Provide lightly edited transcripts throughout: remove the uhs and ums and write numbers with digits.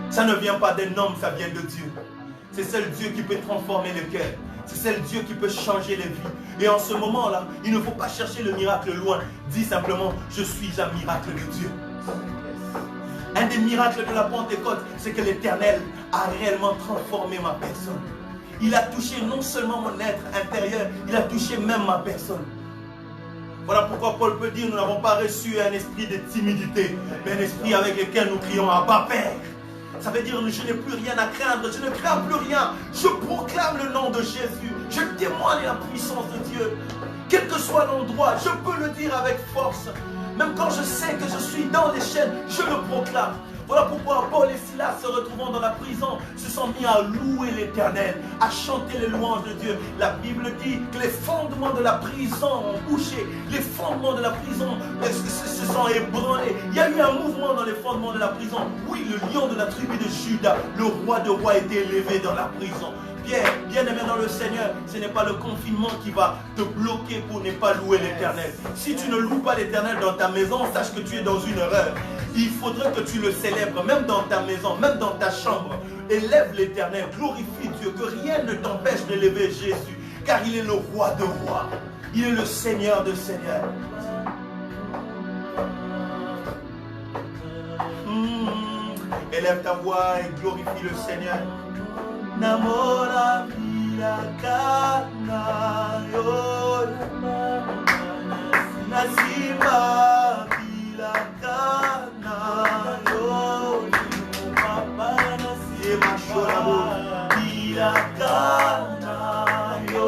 Ça ne vient pas d'un homme, ça vient de Dieu. C'est seul Dieu qui peut transformer le cœur. C'est seul Dieu qui peut changer les vies. Et en ce moment-là, il ne faut pas chercher le miracle loin. Dis simplement, je suis un miracle de Dieu. Un des miracles de la Pentecôte, c'est que l'Éternel a réellement transformé ma personne. Il a touché non seulement mon être intérieur, il a touché même ma personne. Voilà pourquoi Paul peut dire, nous n'avons pas reçu un esprit de timidité, mais un esprit avec lequel nous crions Abba Père. Ça veut dire que je n'ai plus rien à craindre, je ne crains plus rien. Je proclame le nom de Jésus, je témoigne la puissance de Dieu. Quel que soit l'endroit, je peux le dire avec force. Même quand je sais que je suis dans les chaînes, je le proclame. Voilà pourquoi Paul et Silas, se retrouvant dans la prison, se sont mis à louer l'Éternel, à chanter les louanges de Dieu. La Bible dit que les fondements de la prison ont bougé, les fondements de la prison se sont ébranlés. Il y a eu un mouvement dans les fondements de la prison. Oui, le lion de la tribu de Juda, le roi de rois, a été élevé dans la prison. Bien aimé dans le Seigneur, ce n'est pas le confinement qui va te bloquer pour ne pas louer l'Éternel. Si tu ne loues pas l'Éternel dans ta maison, sache que tu es dans une erreur. Il faudrait que tu le célèbres, même dans ta maison, même dans ta chambre. Élève l'Éternel, glorifie Dieu, que rien ne t'empêche d'élever Jésus, car il est le roi de rois. Il est le Seigneur de seigneurs. Élève ta voix et glorifie le Seigneur. Namora milaka yo Nasima milaka yo Papa Nasima shora milaka yo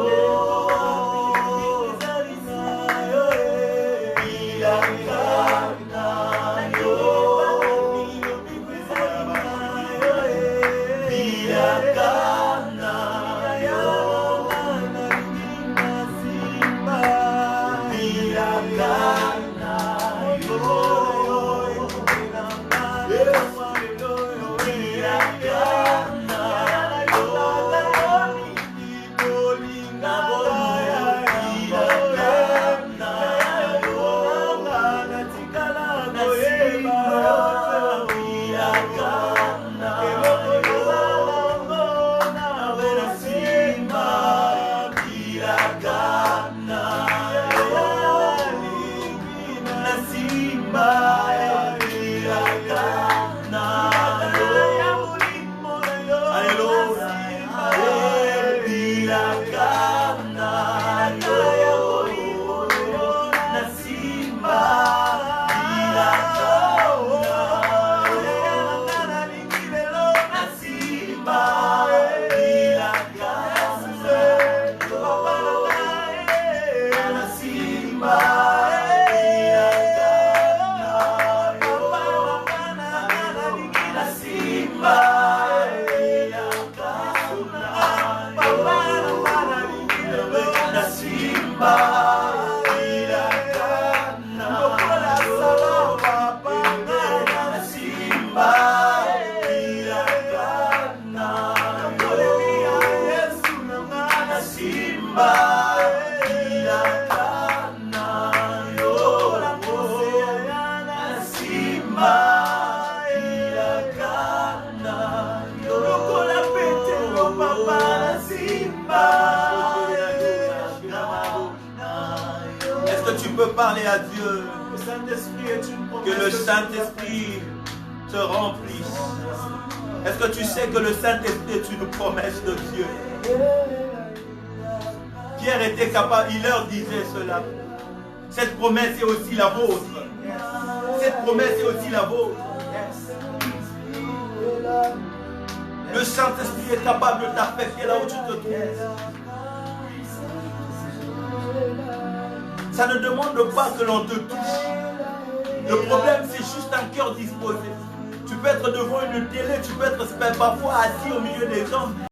Parler à Dieu, que le Saint-Esprit te remplisse. Est-ce que tu sais que le Saint-Esprit est une promesse de Dieu? Pierre était capable, il leur disait cela. Cette promesse est aussi la vôtre. Cette promesse est aussi la vôtre. Le Saint-Esprit est capable de t'affecter là où tu te trouves. Ça ne demande pas que l'on te touche. Le problème, c'est juste un cœur disposé. Tu peux être devant une télé, tu peux être parfois assis au milieu des hommes.